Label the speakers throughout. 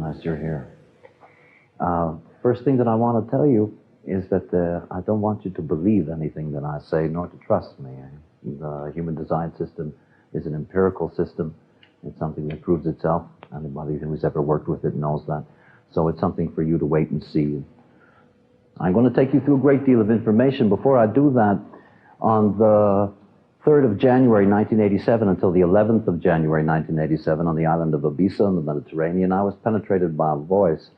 Speaker 1: Nice you're here. First thing that I want to tell you is that I don't want you to believe anything that I say, nor to trust me. The human design system is an empirical system. It's something that proves itself. Anybody who's ever worked with it knows that. So it's something for you to wait and see. I'm going to take you through a great deal of information. Before I do that, on the 3rd of January 1987 until the 11th of January 1987 on the island of Ibiza in the Mediterranean, I was penetrated by a voice.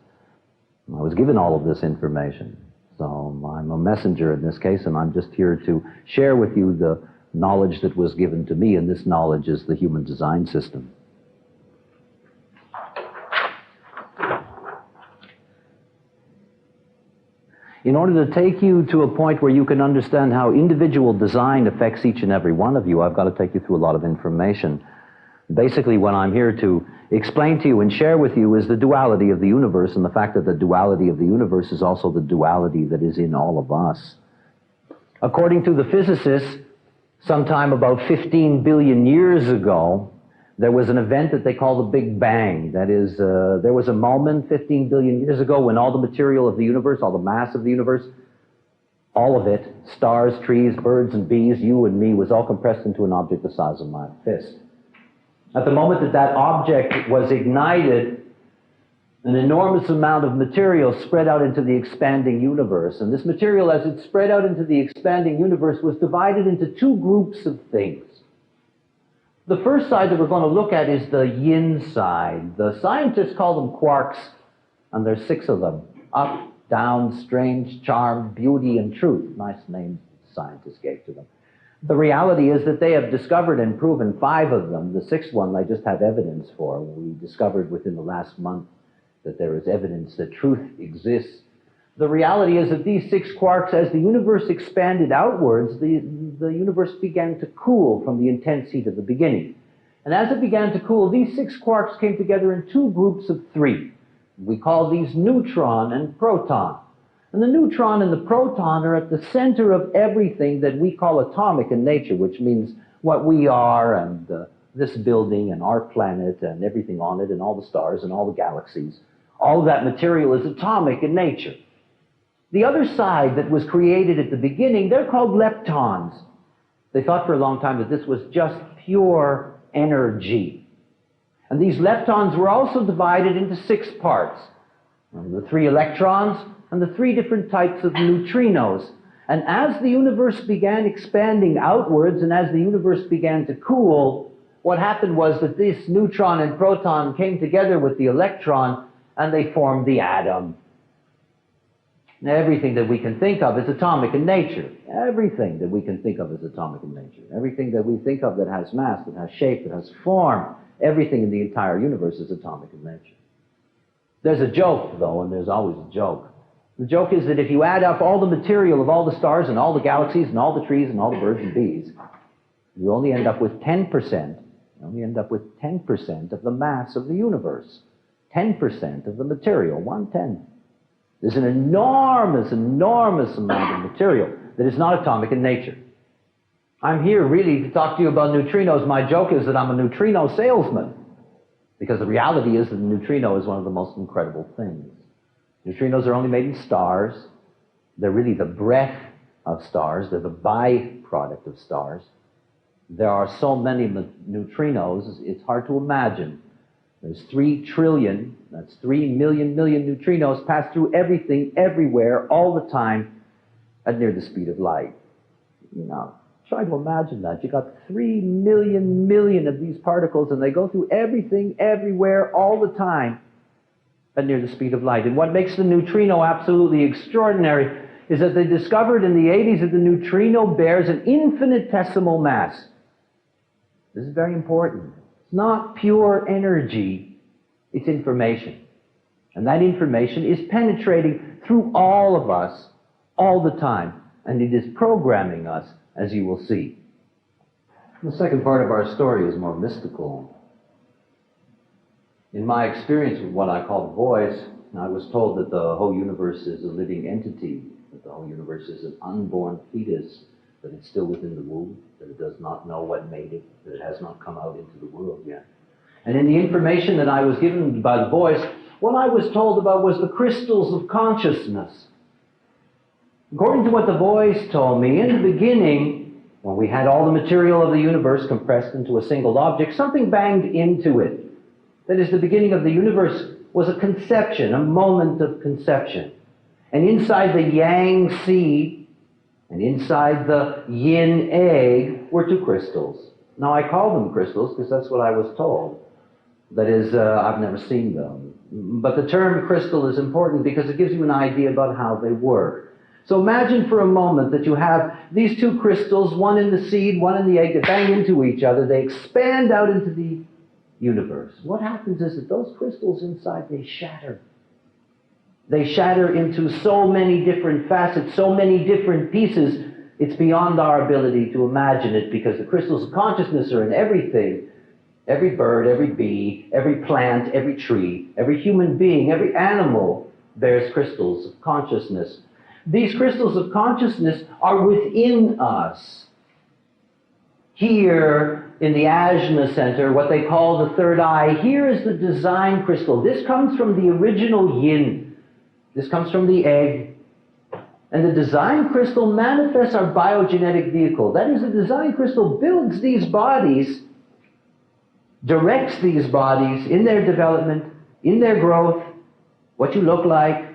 Speaker 1: I was given all of this information. So I'm a messenger in this case, and I'm just here to share with you the knowledge that was given to me, and this knowledge is the human design system. In order to take you to a point where you can understand how individual design affects each and every one of you, I've got to take you through a lot of information. Basically, what I'm here to explain to you and share with you is the duality of the universe, and the fact that the duality of the universe is also the duality that is in all of us. According to the physicists, sometime about 15 billion years ago, there was an event that they call the Big Bang. That is, there was a moment 15 billion years ago when all the material of the universe, all the mass of the universe, all of it, stars, trees, birds, and bees, you and me, was all compressed into an object the size of my fist. At the moment that that object was ignited, an enormous amount of material spread out into the expanding universe. And this material, as it spread out into the expanding universe, was divided into two groups of things. The first side that we're going to look at is the yin side. The scientists call them quarks, and there's 6 of them. Up, down, strange, charm, beauty, and truth. Nice names scientists gave to them. The reality is that they have discovered and proven 5 of them. The 6th one they just have evidence for. We discovered within the last month that there is evidence that truth exists. The reality is that these 6 quarks, as the universe expanded outwards, the universe began to cool from the intense heat of the beginning. And as it began to cool, these 6 quarks came together in 2 groups of 3. We call these neutron and proton. And the neutron and the proton are at the center of everything that we call atomic in nature, which means what we are and this building and our planet and everything on it and all the stars and all the galaxies. All of that material is atomic in nature. The other side that was created at the beginning, they're called leptons. They thought for a long time that this was just pure energy. And these leptons were also divided into 6 parts. The 3 electrons and the 3 different types of neutrinos. And as the universe began expanding outwards and as the universe began to cool, what happened was that this neutron and proton came together with the electron and they formed the atom. Now, everything that we can think of is atomic in nature. Everything that we can think of is atomic in nature. Everything that we think of that has mass, that has shape, that has form, everything in the entire universe is atomic in nature. There's a joke, though, and there's always a joke. The joke is that if you add up all the material of all the stars and all the galaxies and all the trees and all the birds and bees, you only end up with 10%. You only end up with 10% of the mass of the universe. 10% of the material, 1/10. There's an enormous, enormous amount of material that is not atomic in nature. I'm here really to talk to you about neutrinos. My joke is that I'm a neutrino salesman, because the reality is that the neutrino is one of the most incredible things. Neutrinos are only made in stars. They're really the breath of stars. They're the byproduct of stars. There are so many neutrinos, it's hard to imagine. There's 3 trillion, that's 3 million neutrinos pass through everything, everywhere, all the time, at near the speed of light. Now, try to imagine that. You got 3 million of these particles, and they go through everything, everywhere, all the time, at near the speed of light. And what makes the neutrino absolutely extraordinary is that they discovered in the 80s that the neutrino bears an infinitesimal mass. This is very important. It's not pure energy, it's information. And that information is penetrating through all of us all the time, and it is programming us, as you will see. The second part of our story is more mystical. In my experience with what I call voice, I was told that the whole universe is a living entity, that the whole universe is an unborn fetus, that it's still within the womb, that it does not know what made it, that it has not come out into the world yet. And in the information that I was given by the voice, what I was told about was the crystals of consciousness. According to what the voice told me, in the beginning, when we had all the material of the universe compressed into a single object, something banged into it. That is, the beginning of the universe was a conception, a moment of conception. And inside the yang seed and inside the yin egg were two crystals. Now, I call them crystals because that's what I was told. That is, I've never seen them. But the term crystal is important because it gives you an idea about how they work. So imagine for a moment that you have these two crystals, one in the seed, one in the egg, that bang into each other. They expand out into the universe. What happens is that those crystals inside, they shatter. They shatter into so many different facets, so many different pieces, it's beyond our ability to imagine it, because the crystals of consciousness are in everything. Every bird, every bee, every plant, every tree, every human being, every animal bears crystals of consciousness. These crystals of consciousness are within us. Here in the Ajna Center, what they call the third eye, here is the design crystal. This comes from the original yin. This comes from the egg. And the design crystal manifests our biogenetic vehicle. That is, the design crystal builds these bodies, directs these bodies in their development, in their growth, what you look like.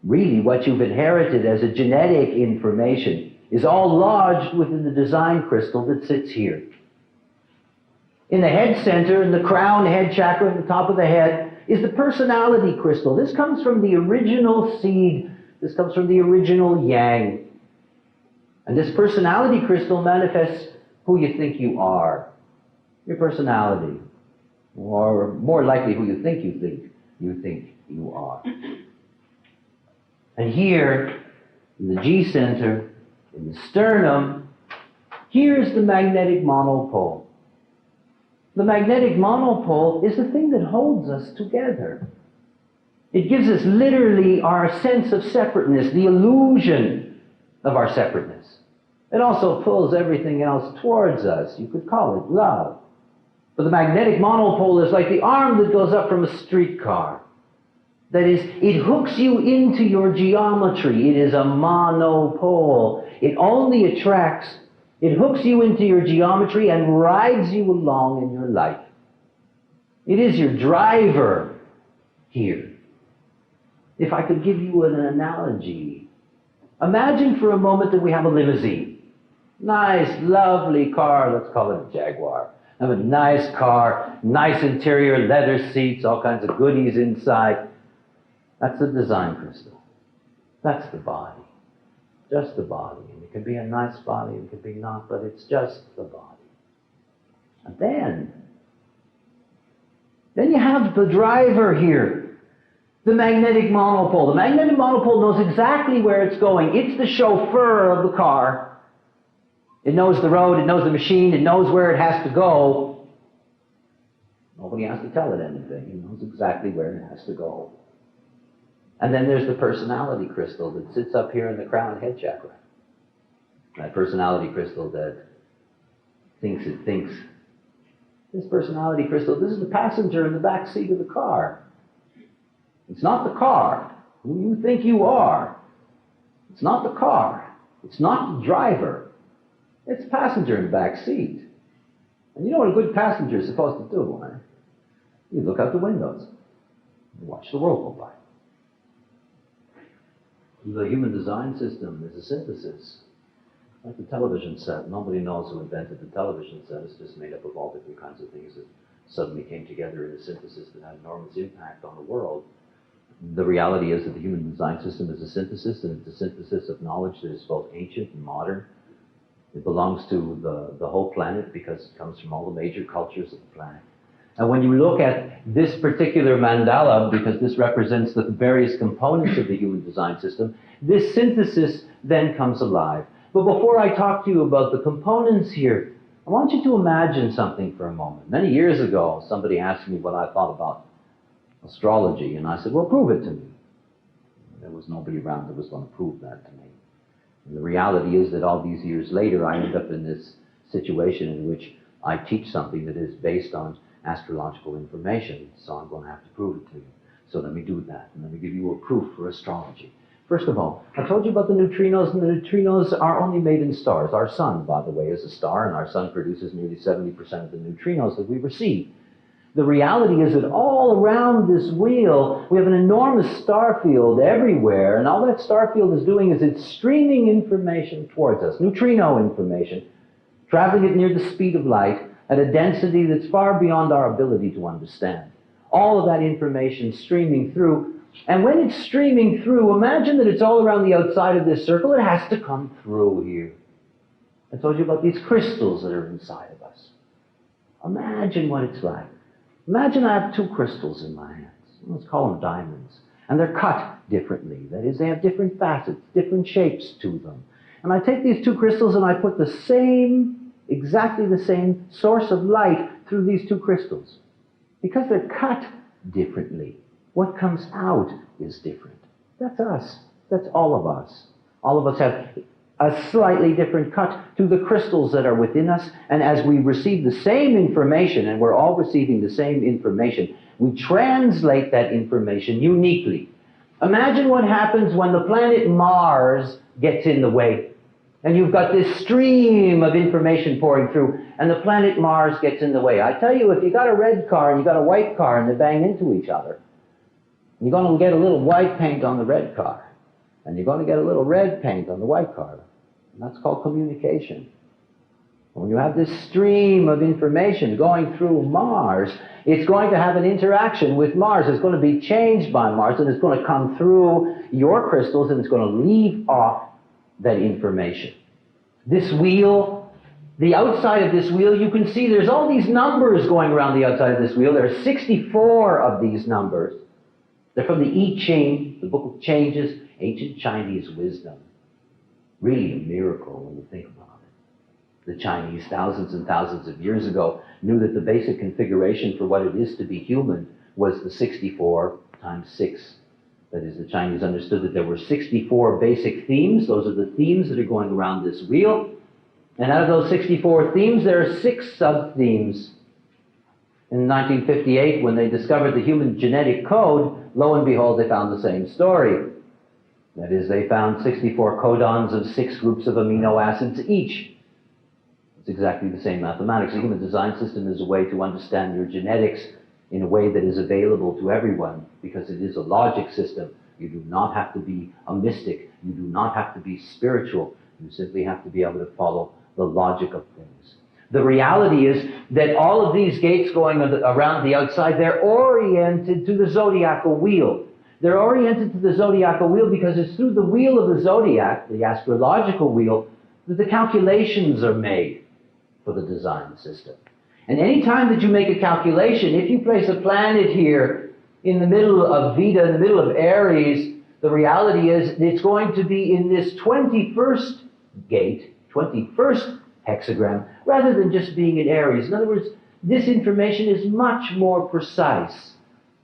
Speaker 1: Really, what you've inherited as a genetic information is all lodged within the design crystal that sits here. In the head center, in the crown head chakra, at the top of the head, is the personality crystal. This comes from the original seed. This comes from the original yang. And this personality crystal manifests who you think you are. Your personality. Or more likely who you think you are. And here, in the G center, in the sternum, here's the magnetic monopole. The magnetic monopole is the thing that holds us together. It gives us literally our sense of separateness, the illusion of our separateness. It also pulls everything else towards us. You could call it love. But the magnetic monopole is like the arm that goes up from a streetcar. That is, it hooks you into your geometry. It is a monopole. It only attracts, it hooks you into your geometry and rides you along in your life. It is your driver here. If I could give you an analogy, imagine for a moment that we have a limousine. Nice, lovely car, let's call it a Jaguar. I have a nice car, nice interior, leather seats, all kinds of goodies inside. That's the design crystal. That's the body. Just the body. And it can be a nice body, it can be not, but it's just the body. And then you have the driver here. The magnetic monopole. The magnetic monopole knows exactly where it's going. It's the chauffeur of the car. It knows the road, it knows the machine, it knows where it has to go. Nobody has to tell it anything. It knows exactly where it has to go. And then there's the personality crystal that sits up here in the crown head chakra. That personality crystal that thinks it thinks. This personality crystal, this is the passenger in the back seat of the car. It's not the car, who you think you are. It's not the car. It's not the driver. It's the passenger in the back seat. And you know what a good passenger is supposed to do, right? You look out the windows and watch the world go by. The human design system is a synthesis. Like the television set. Nobody knows who invented the television set. It's just made up of all different kinds of things that suddenly came together in a synthesis that had enormous impact on the world. The reality is that the human design system is a synthesis, and it's a synthesis of knowledge that is both ancient and modern. It belongs to the whole planet because it comes from all the major cultures of the planet. And when you look at this particular mandala, because this represents the various components of the human design system, this synthesis then comes alive. But before I talk to you about the components here, I want you to imagine something for a moment. Many years ago, somebody asked me what I thought about astrology, and I said, well, prove it to me. There was nobody around that was going to prove that to me. And the reality is that all these years later, I end up in this situation in which I teach something that is based on astrological information, so I'm going to have to prove it to you. So let me do that, and let me give you a proof for astrology. First of all, I told you about the neutrinos, and the neutrinos are only made in stars. Our sun, by the way, is a star, and our sun produces nearly 70% of the neutrinos that we receive. The reality is that all around this wheel, we have an enormous star field everywhere, and all that star field is doing is it's streaming information towards us, neutrino information, traveling at near the speed of light at a density that's far beyond our ability to understand. All of that information streaming through, and when it's streaming through, imagine that it's all around the outside of this circle. It has to come through here. I told you about these crystals that are inside of us. Imagine what it's like. Imagine I have two crystals in my hands. Let's call them diamonds. And they're cut differently. That is, they have different facets, different shapes to them. And I take these two crystals and I put the same, exactly the same source of light through these two crystals. Because they're cut differently, what comes out is different. That's us. That's all of us. All of us have a slightly different cut to the crystals that are within us, and as we receive the same information, and we're all receiving the same information, we translate that information uniquely. Imagine what happens when the planet Mars gets in the way, and you've got this stream of information pouring through, and the planet Mars gets in the way. I tell you, if you got a red car and you got a white car and they bang into each other, you're going to get a little white paint on the red car, and you're going to get a little red paint on the white car. And that's called communication. When you have this stream of information going through Mars, it's going to have an interaction with Mars. It's going to be changed by Mars, and it's going to come through your crystals, and it's going to leave off that information. This wheel, the outside of this wheel, you can see there's all these numbers going around the outside of this wheel. There are 64 of these numbers. They're from the I Ching, the Book of Changes, ancient Chinese wisdom. Really a miracle when you think about it. The Chinese, thousands and thousands of years ago, knew that the basic configuration for what it is to be human was the 64 times 6. That is, the Chinese understood that there were 64 basic themes. Those are the themes that are going around this wheel. And out of those 64 themes, there are 6 sub-themes. In 1958, when they discovered the human genetic code, lo and behold, they found the same story. That is, they found 64 codons of 6 groups of amino acids each. It's exactly the same mathematics. The human design system is a way to understand your genetics in a way that is available to everyone, because it is a logic system. You do not have to be a mystic. You do not have to be spiritual. You simply have to be able to follow the logic of things. The reality is that all of these gates going around the outside, they're oriented to the zodiacal wheel. They're oriented to the zodiacal wheel because it's through the wheel of the zodiac, the astrological wheel, that the calculations are made for the design system. And any time that you make a calculation, if you place a planet here in the middle of Veda, in the middle of Aries, the reality is it's going to be in this 21st gate, 21st hexagram, rather than just being in Aries. In other words, this information is much more precise.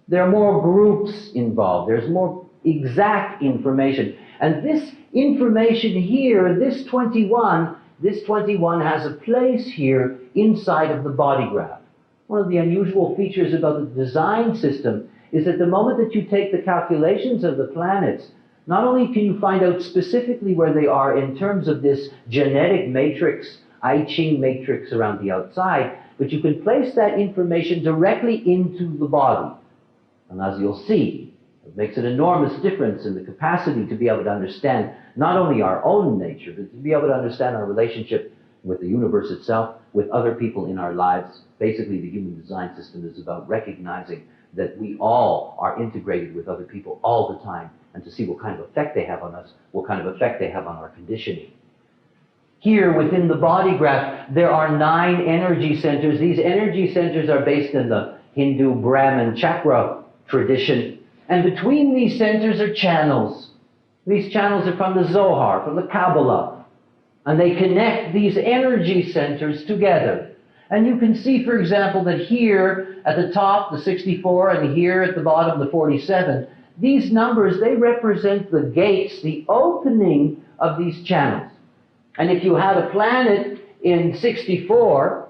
Speaker 1: There are more groups involved. There's more exact information. And this information here, this 21 has a place here inside of the body graph. One of the unusual features about the design system is that the moment that you take the calculations of the planets, not only can you find out specifically where they are in terms of this genetic matrix, I Ching matrix around the outside, but you can place that information directly into the body. And as you'll see, it makes an enormous difference in the capacity to be able to understand not only our own nature, but to be able to understand our relationship with the universe itself, with other people in our lives. Basically, the human design system is about recognizing that we all are integrated with other people all the time, and to see what kind of effect they have on us, what kind of effect they have on our conditioning. Here, within the body graph, there are 9 energy centers. These energy centers are based in the Hindu Brahmin chakra tradition. And between these centers are channels. These channels are from the Zohar, from the Kabbalah. And they connect these energy centers together. And you can see, for example, that here at the top, the 64, and here at the bottom, the 47, these numbers, they represent the gates, the opening of these channels. And if you had a planet in 64,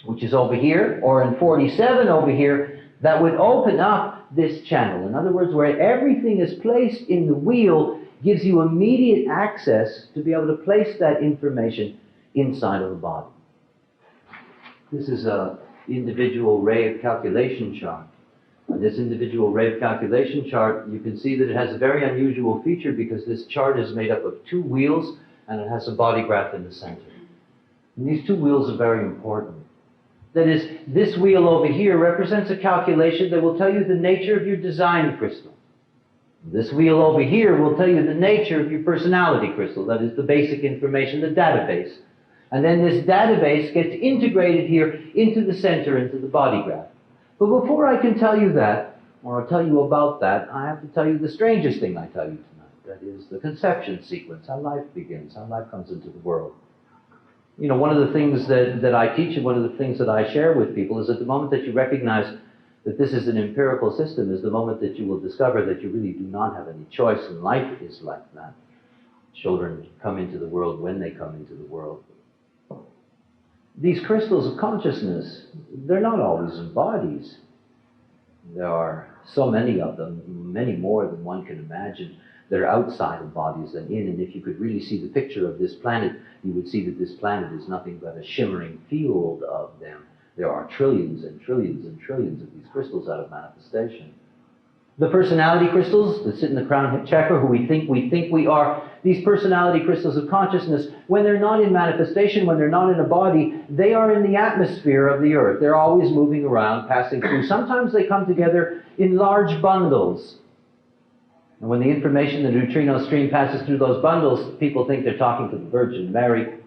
Speaker 1: which is over here, or in 47 over here, that would open up this channel. In other words, where everything is placed in the wheel gives you immediate access to be able to place that information inside of the body. This is an individual Rave calculation chart. On this individual Rave calculation chart, you can see that it has a very unusual feature because this chart is made up of two wheels and it has a body graph in the center. And these two wheels are very important. That is, this wheel over here represents a calculation that will tell you the nature of your design crystal. This wheel over here will tell you the nature of your personality crystal. That is the basic information, the database. And then this database gets integrated here into the center, into the body graph. But before I can tell you that, or I'll tell you about that, I have to tell you the strangest thing I tell you tonight. That is the conception sequence, how life begins, how life comes into the world. You know, one of the things that I teach and one of the things that I share with people is that the moment that you recognize that this is an empirical system is the moment that you will discover that you really do not have any choice, and life is like that. Children come into the world when they come into the world. These crystals of consciousness, they're not always in bodies. There are so many of them, many more than one can imagine, that are outside of bodies than in. And if you could really see the picture of this planet, you would see that this planet is nothing but a shimmering field of them. There are trillions and trillions and trillions of these crystals out of manifestation. The personality crystals that sit in the crown chakra, who we think we are, these personality crystals of consciousness, when they're not in manifestation, when they're not in a body, they are in the atmosphere of the earth. They're always moving around, passing through. Sometimes they come together in large bundles. And when the information, the neutrino stream passes through those bundles, people think they're talking to the Virgin Mary,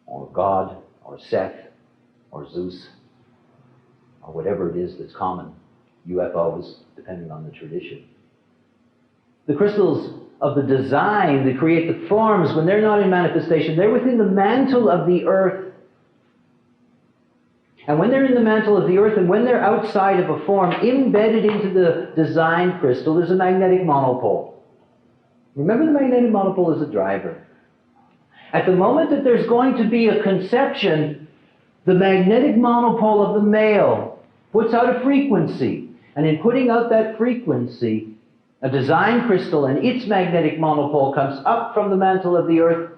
Speaker 1: or God, or Seth, or Zeus, or whatever it is that's common. UFOs, depending on the tradition. The crystals of the design that create the forms, when they're not in manifestation, they're within the mantle of the earth. And when they're in the mantle of the earth, and when they're outside of a form, embedded into the design crystal, there's a magnetic monopole. Remember, the magnetic monopole is a driver. At the moment that there's going to be a conception, the magnetic monopole of the male puts out a frequency. And in putting out that frequency, a design crystal and its magnetic monopole comes up from the mantle of the earth,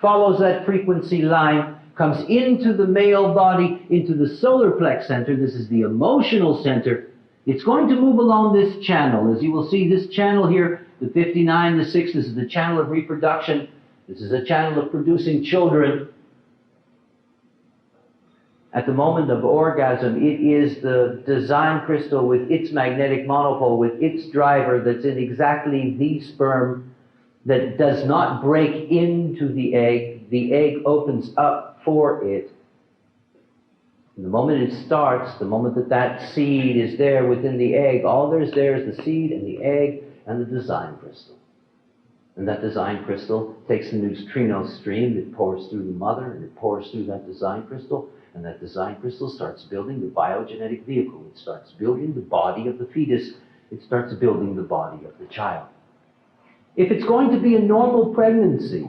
Speaker 1: follows that frequency line, comes into the male body, into the solar plex center. This is the emotional center. It's going to move along this channel. As you will see, this channel here, the 59, the 6, this is the channel of reproduction. This is a channel of producing children. At the moment of orgasm, it is the design crystal with its magnetic monopole, with its driver that's in exactly the sperm that does not break into the egg. The egg opens up for it. And the moment it starts, the moment that that seed is there within the egg, all there's there is the seed and the egg and the design crystal. And that design crystal takes the neutrino stream that pours through the mother, and it pours through that design crystal. And that design crystal starts building the biogenetic vehicle. It starts building the body of the fetus. It starts building the body of the child. If it's going to be a normal pregnancy,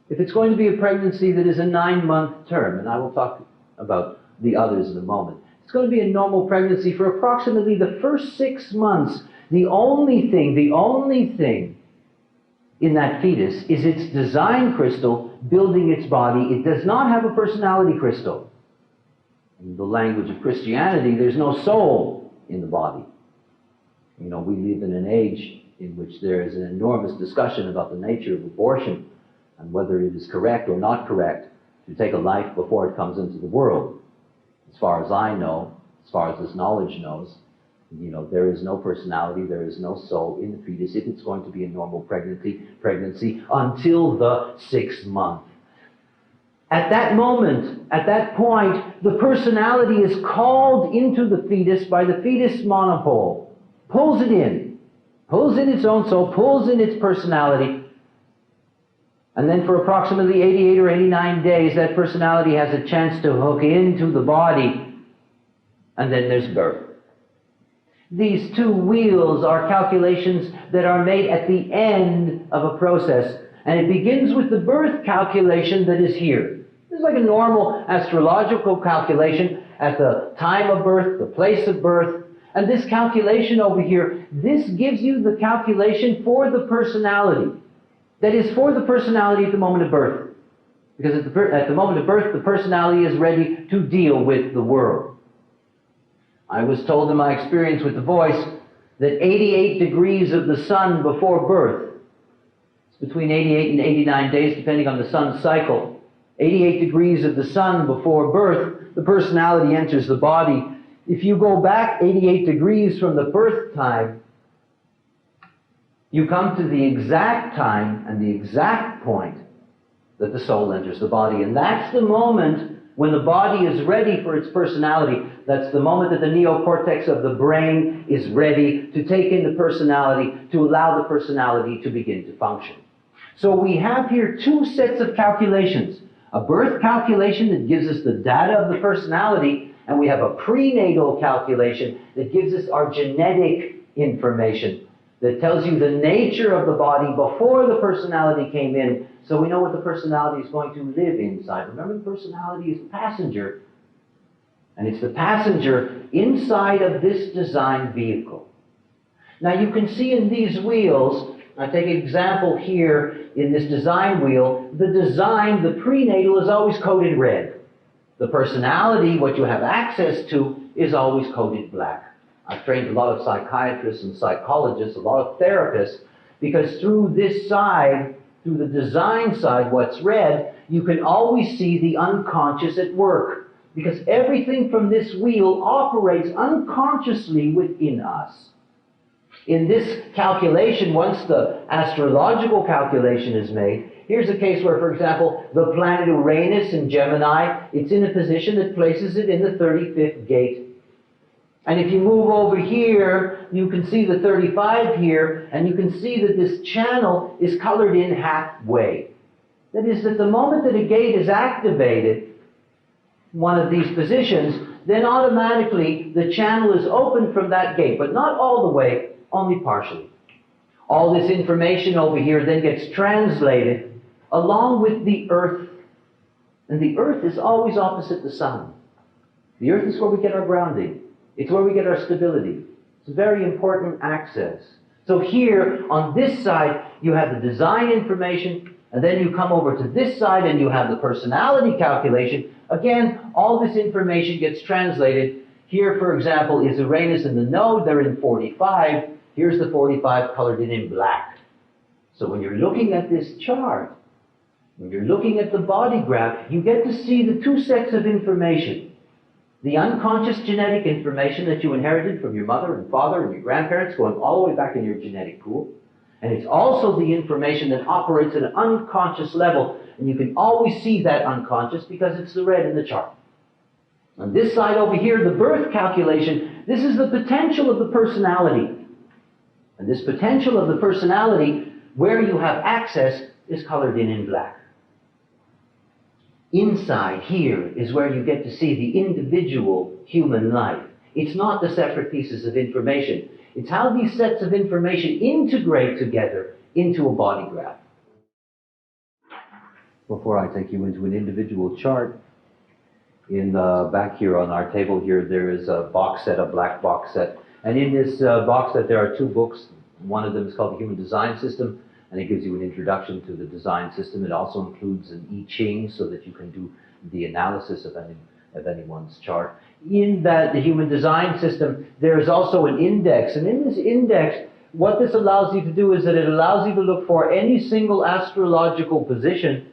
Speaker 1: if it's going to be a pregnancy that is a 9-month term, and I will talk about the others in a moment, it's going to be a normal pregnancy for approximately the first 6 months. The only thing in that fetus is its design crystal building its body. It does not have a personality crystal. In the language of Christianity, there's no soul in the body. You know, we live in an age in which there is an enormous discussion about the nature of abortion and whether it is correct or not correct to take a life before it comes into the world. As far as I know, as far as this knowledge knows, you know, there is no personality, there is no soul in the fetus if it's going to be a normal pregnancy until the 6th month. At that moment, at that point, the personality is called into the fetus by the fetus monopole. Pulls it in its own soul, pulls in its personality. And then for approximately 88 or 89 days, that personality has a chance to hook into the body. And then there's birth. These two wheels are calculations that are made at the end of a process. And it begins with the birth calculation that is here. It's like a normal astrological calculation at the time of birth, the place of birth, And this calculation over here, this gives you the calculation for the personality. That is for the personality at the moment of birth. Because at the moment of birth, the personality is ready to deal with the world. I was told in my experience with the voice that 88 degrees of the sun before birth, it's between 88 and 89 days depending on the sun's cycle, 88 degrees of the sun before birth, the personality enters the body. If you go back 88 degrees from the birth time, you come to the exact time and the exact point that the soul enters the body. And that's the moment when the body is ready for its personality. That's the moment that the neocortex of the brain is ready to take in the personality, to allow the personality to begin to function. So we have here two sets of calculations. A birth calculation that gives us the data of the personality, and we have a prenatal calculation that gives us our genetic information, that tells you the nature of the body before the personality came in, so we know what the personality is going to live inside. Remember, the personality is the passenger, and it's the passenger inside of this design vehicle. Now you can see in these wheels, I take an example here in this design wheel, the design, the prenatal is always coded red. The personality, what you have access to, is always coded black. I've trained a lot of psychiatrists and psychologists, a lot of therapists, because through this side, through the design side, what's red, you can always see the unconscious at work. Because everything from this wheel operates unconsciously within us. In this calculation, once the astrological calculation is made, here's a case where, for example, the planet Uranus in Gemini, it's in a position that places it in the 35th gate. And if you move over here, you can see the 35 here, and you can see that this channel is colored in halfway. That is, that the moment that a gate is activated, one of these positions, then automatically the channel is open from that gate, but not all the way, only partially. All this information over here then gets translated along with the Earth. And the Earth is always opposite the Sun. The Earth is where we get our grounding. It's where we get our stability. It's a very important access. So here, on this side, you have the design information, and then you come over to this side and you have the personality calculation. Again, all this information gets translated. Here, for example, is Uranus and the node. They're in 45. Here's the 45 colored in black. So when you're looking at this chart, when you're looking at the body graph, you get to see the two sets of information. The unconscious genetic information that you inherited from your mother and father and your grandparents, going all the way back in your genetic pool. And it's also the information that operates at an unconscious level. And you can always see that unconscious because it's the red in the chart. On this side over here, the birth calculation, this is the potential of the personality. And this potential of the personality, where you have access, is colored in black. Inside here is where you get to see the individual human life. It's not the separate pieces of information. It's how these sets of information integrate together into a body graph. Before I take you into an individual chart, in the back here on our table here, there is a box set, a black box set. And in this box set, there are two books. One of them is called The Human Design System, and it gives you an introduction to the design system. It also includes an I-Ching so that you can do the analysis of anyone's chart. In that, the Human Design System, there is also an index. And in this index, what this allows you to do is that it allows you to look for any single astrological position.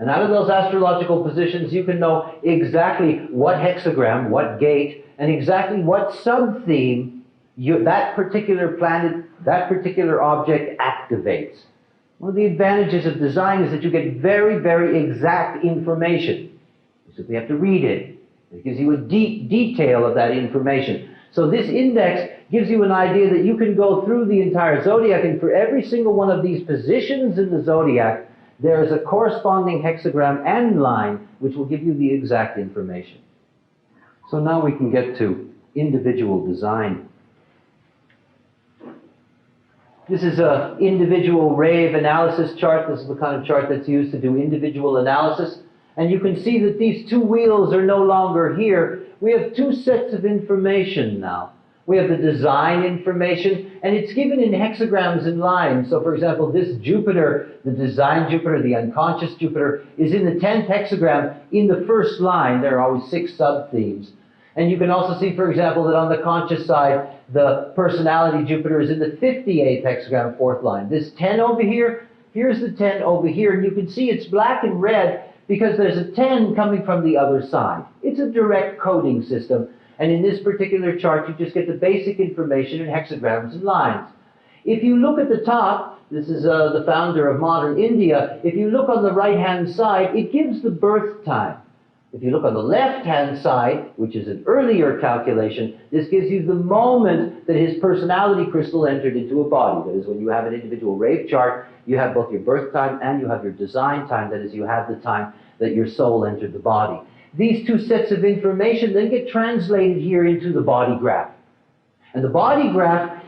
Speaker 1: And out of those astrological positions, you can know exactly what hexagram, what gate, and exactly what sub-theme that particular planet, that particular object activates. One of the advantages of design is that you get very, very exact information. You simply have to read it. It gives you a deep detail of that information. So this index gives you an idea that you can go through the entire zodiac, and for every single one of these positions in the zodiac, there is a corresponding hexagram and line which will give you the exact information. So now we can get to individual design. This is an individual Rave analysis chart. This is the kind of chart that's used to do individual analysis. And you can see that these two wheels are no longer here. We have two sets of information now. We have the design information, and it's given in hexagrams and lines. So, for example, this Jupiter, the design Jupiter, the unconscious Jupiter, is in the 10th hexagram in the first line. There are always 6 sub-themes. And you can also see, for example, that on the conscious side, the personality Jupiter is in the 58th hexagram, 4th line. This 10 over here, here's the 10 over here, and you can see it's black and red because there's a 10 coming from the other side. It's a direct coding system. And in this particular chart, you just get the basic information in hexagrams and lines. If you look at the top, this is the founder of modern India, if you look on the right-hand side, it gives the birth time. If you look on the left-hand side, which is an earlier calculation, this gives you the moment that his personality crystal entered into a body. That is, when you have an individual Rave chart, you have both your birth time and you have your design time. That is, you have the time that your soul entered the body. These 2 sets of information then get translated here into the body graph. And the body graph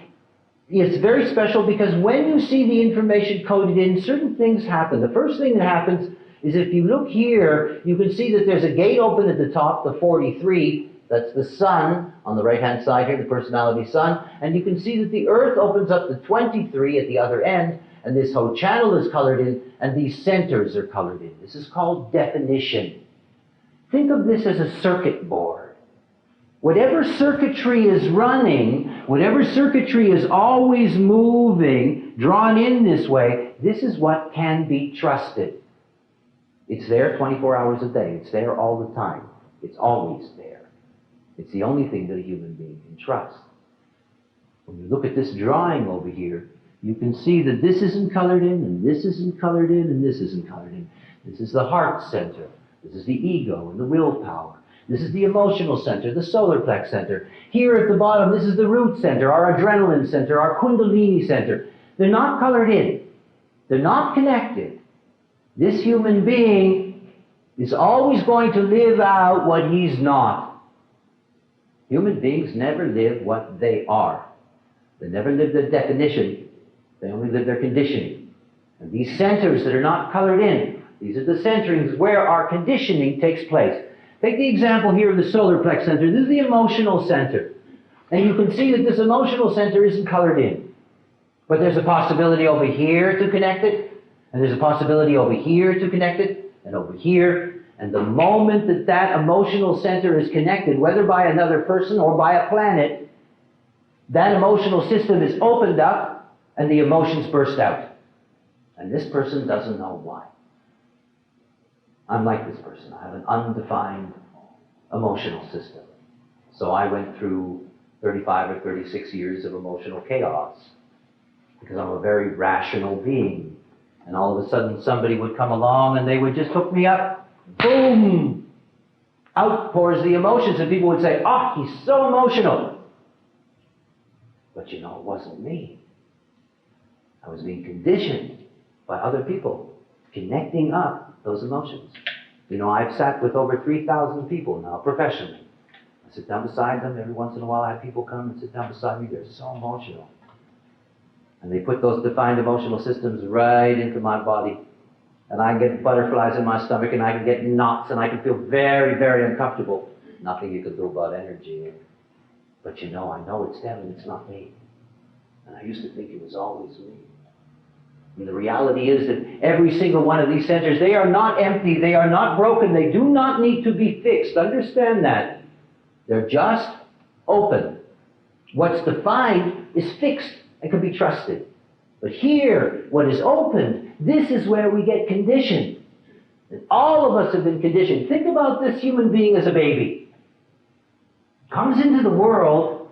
Speaker 1: is very special because when you see the information coded in, certain things happen. The first thing that happens is if you look here, you can see that there's a gate open at the top, the 43. That's the sun on the right-hand side here, the personality sun. And you can see that the earth opens up the 23 at the other end, and this whole channel is colored in, and these centers are colored in. This is called definition. Think of this as a circuit board. Whatever circuitry is running, whatever circuitry is always moving, drawn in this way, this is what can be trusted. It's there 24 hours a day. It's there all the time. It's always there. It's the only thing that a human being can trust. When you look at this drawing over here, you can see that this isn't colored in, and this isn't colored in, and this isn't colored in. This is the heart center. This is the ego and the willpower. This is the emotional center, the solar plex center. Here at the bottom, this is the root center, our adrenaline center, our kundalini center. They're not colored in. They're not connected. This human being is always going to live out what he's not. Human beings never live what they are. They never live their definition. They only live their conditioning. And these centers that are not colored in, these are the centerings where our conditioning takes place. Take the example here of the solar plex center. This is the emotional center. And you can see that this emotional center isn't colored in. But there's a possibility over here to connect it, and there's a possibility over here to connect it, and over here. And the moment that that emotional center is connected, whether by another person or by a planet, that emotional system is opened up, and the emotions burst out. And this person doesn't know why. I'm like this person. I have an undefined emotional system. So I went through 35 or 36 years of emotional chaos because I'm a very rational being. And all of a sudden somebody would come along and they would just hook me up. Boom! Out pours the emotions, and people would say, "Oh, he's so emotional." But you know, it wasn't me. I was being conditioned by other people, connecting up those emotions. You know, I've sat with over 3,000 people now, professionally. I sit down beside them. Every once in a while I have people come and sit down beside me. They're so emotional. And they put those defined emotional systems right into my body. And I get butterflies in my stomach, and I can get knots, and I can feel very, very uncomfortable. Nothing you can do about energy. But you know, I know it's them and it's not me. And I used to think it was always me. And the reality is that every single one of these centers, they are not empty, they are not broken, they do not need to be fixed. Understand that. They're just open. What's defined is fixed and can be trusted. But here, what is opened, this is where we get conditioned. And all of us have been conditioned. Think about this human being as a baby. Comes into the world,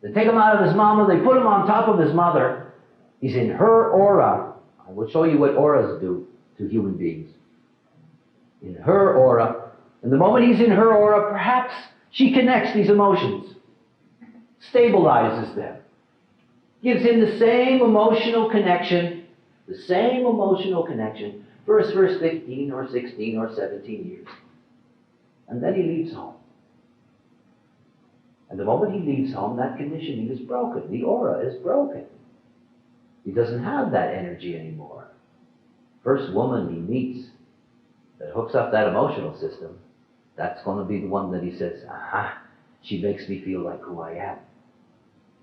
Speaker 1: they take him out of his mama, they put him on top of his mother. He's in her aura. I will show you what auras do to human beings. In her aura. And the moment he's in her aura, perhaps she connects these emotions, stabilizes them, gives him the same emotional connection for his first 15 or 16 or 17 years. And then he leaves home. And the moment he leaves home, that conditioning is broken. The aura is broken. He doesn't have that energy anymore. First woman he meets that hooks up that emotional system, that's going to be the one that he says, aha, she makes me feel like who I am.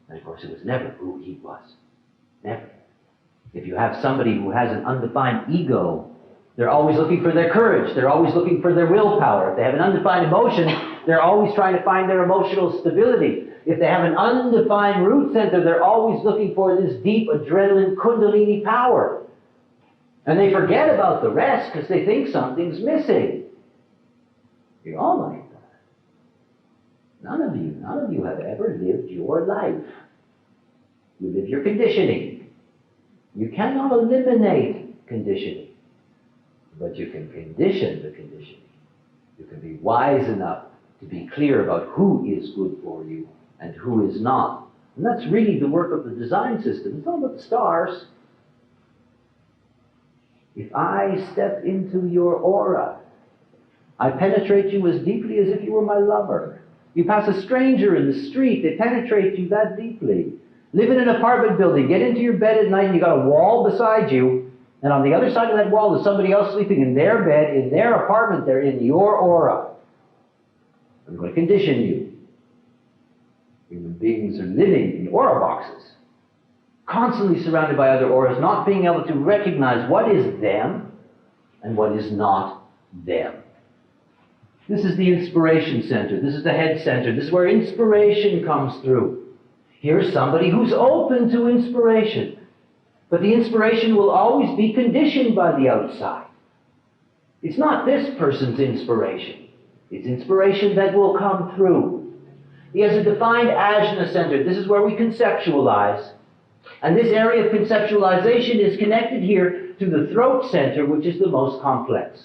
Speaker 1: And of course, it was never who he was. Never. If you have somebody who has an undefined ego, they're always looking for their courage. They're always looking for their willpower. If they have an undefined emotion, they're always trying to find their emotional stability. If they have an undefined root center, they're always looking for this deep adrenaline kundalini power. And they forget about the rest because they think something's missing. You're all like that. None of you have ever lived your life. You live your conditioning. You cannot eliminate conditioning, but you can condition the conditioning. You can be wise enough to be clear about who is good for you and who is not. And that's really the work of the design system. It's all about the stars. If I step into your aura, I penetrate you as deeply as if you were my lover. You pass a stranger in the street, they penetrate you that deeply. Live in an apartment building, get into your bed at night and you got a wall beside you, and on the other side of that wall is somebody else sleeping in their bed, in their apartment, they're in your aura. I'm going to condition you. Human beings are living in aura boxes, constantly surrounded by other auras, not being able to recognize what is them and what is not them. This is the inspiration center. This is the head center. This is where inspiration comes through. Here's somebody who's open to inspiration. But the inspiration will always be conditioned by the outside. It's not this person's inspiration. It's inspiration that will come through. He has a defined ajna center. This is where we conceptualize. And this area of conceptualization is connected here to the throat center, which is the most complex.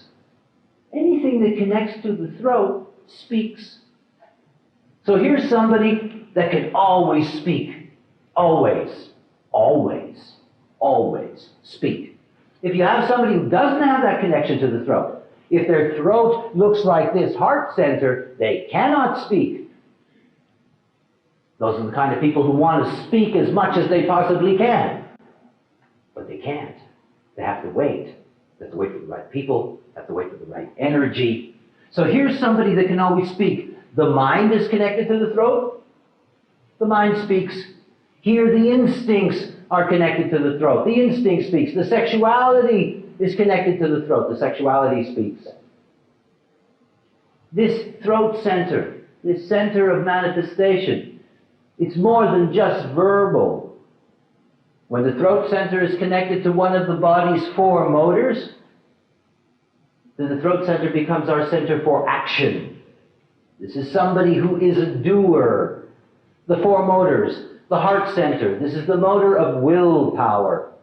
Speaker 1: Anything that connects to the throat speaks. So here's somebody that can always speak. Always, always, always speak. If you have somebody who doesn't have that connection to the throat, if their throat looks like this heart center, they cannot speak. Those are the kind of people who want to speak as much as they possibly can. But they can't. They have to wait. They have to wait for the right people. They have to wait for the right energy. So here's somebody that can always speak. The mind is connected to the throat. The mind speaks. Here the instincts are connected to the throat. The instinct speaks. The sexuality is connected to the throat. The sexuality speaks. This throat center, this center of manifestation, it's more than just verbal. When the throat center is connected to one of the body's 4 motors, then the throat center becomes our center for action. This is somebody who is a doer. The 4 motors, the heart center, this is the motor of willpower.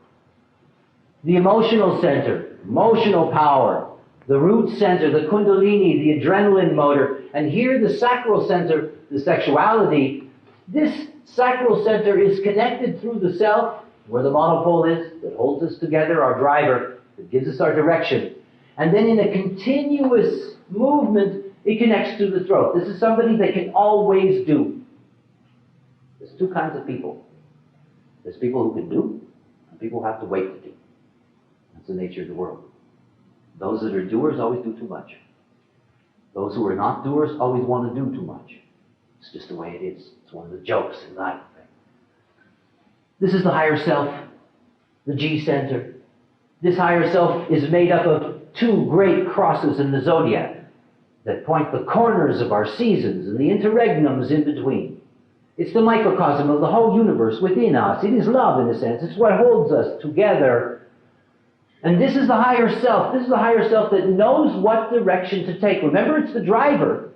Speaker 1: The emotional center, emotional power. The root center, the kundalini, the adrenaline motor. And here the sacral center, the sexuality. This sacral center is connected through the self, where the monopole is, that holds us together, our driver, that gives us our direction. And then in a continuous movement, it connects to the throat. This is somebody that can always do. There's 2 kinds of people. There's people who can do, and people who have to wait to do. That's the nature of the world. Those that are doers always do too much. Those who are not doers always want to do too much. It's just the way it is. It's one of the jokes in life. This is the higher self, the G center. This higher self is made up of 2 great crosses in the zodiac that point the corners of our seasons and the interregnums in between. It's the microcosm of the whole universe within us. It is love, in a sense. It's what holds us together. And this is the higher self. This is the higher self that knows what direction to take. Remember, it's the driver.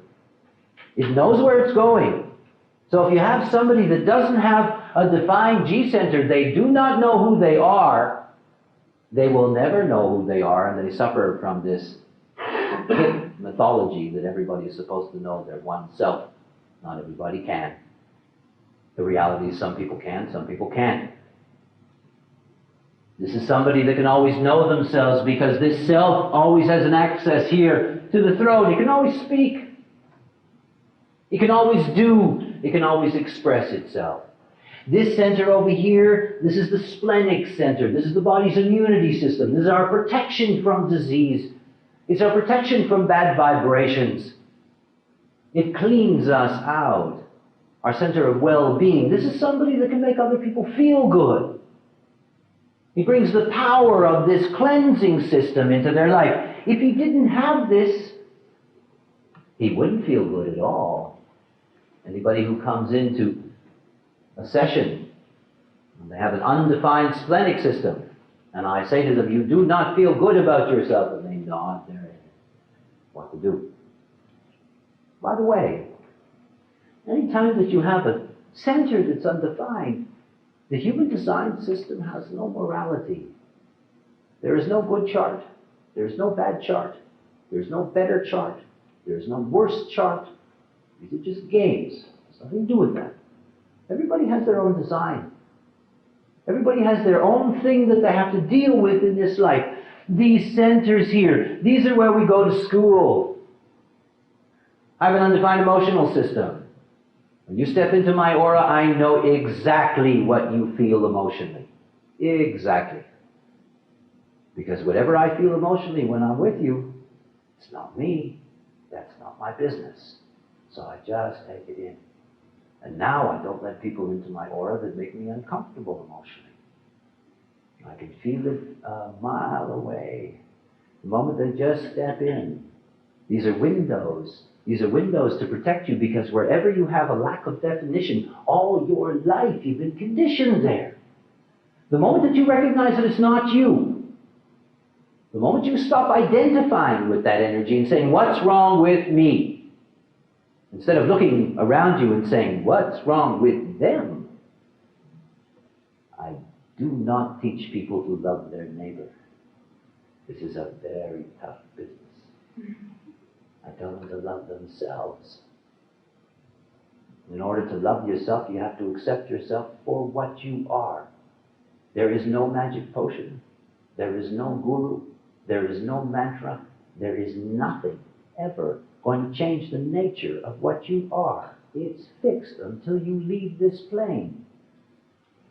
Speaker 1: It knows where it's going. So if you have somebody that doesn't have a defined G center, they do not know who they are, they will never know who they are, and they suffer from this hip mythology that everybody is supposed to know their one self. Not everybody can. The reality is some people can, some people can't. This is somebody that can always know themselves because this self always has an access here to the throat. It can always speak. It can always do. It can always express itself. This center over here, this is the splenic center. This is the body's immunity system. This is our protection from disease. It's our protection from bad vibrations. It cleans us out our center of well-being. This is somebody that can make other people feel good. He brings the power of this cleansing system into their life. If he didn't have this, he wouldn't feel good at all. Anybody who comes into a session, and they have an undefined splenic system, and I say to them, you do not feel good about yourself, and they nod their head. What to do? By the way, any time that you have a center that's undefined, the human design system has no morality. There is no good chart. There is no bad chart. There is no better chart. There is no worse chart. These are just games. There's nothing to do with that. Everybody has their own design. Everybody has their own thing that they have to deal with in this life. These centers here, these are where we go to school. I have an undefined emotional system. When you step into my aura, I know exactly what you feel emotionally. Exactly. Because whatever I feel emotionally when I'm with you, it's not me. That's not my business. So I just take it in. And now I don't let people into my aura that make me uncomfortable emotionally. I can feel it a mile away. The moment they just step in. These are windows. These are windows to protect you, because wherever you have a lack of definition, all your life you've been conditioned there. The moment that you recognize that it's not you, the moment you stop identifying with that energy and saying, what's wrong with me? Instead of looking around you and saying, what's wrong with them? I do not teach people to love their neighbor. This is a very tough business. I tell them to love themselves. In order to love yourself, you have to accept yourself for what you are. There is no magic potion. There is no guru. There is no mantra. There is nothing ever going to change the nature of what you are. It's fixed until you leave this plane.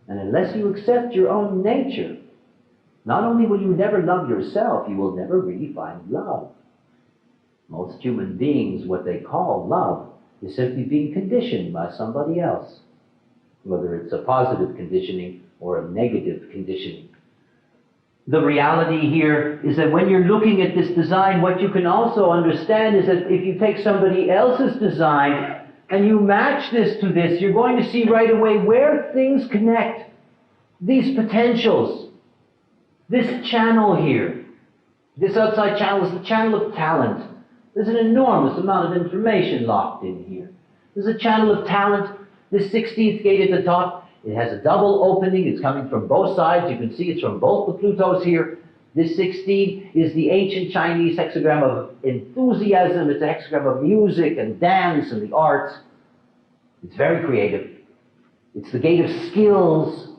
Speaker 1: And unless you accept your own nature, not only will you never love yourself, you will never really find love. Most human beings, what they call love, is simply being conditioned by somebody else, whether it's a positive conditioning or a negative conditioning. The reality here is that when you're looking at this design, what you can also understand is that if you take somebody else's design and you match this to this, you're going to see right away where things connect. These potentials, this channel here, this outside channel is the channel of talent. There's an enormous amount of information locked in here. There's a channel of talent. This 16th gate at the top, it has a double opening. It's coming from both sides. You can see it's from both the Plutos here. This 16 is the ancient Chinese hexagram of enthusiasm. It's a hexagram of music and dance and the arts. It's very creative. It's the gate of skills.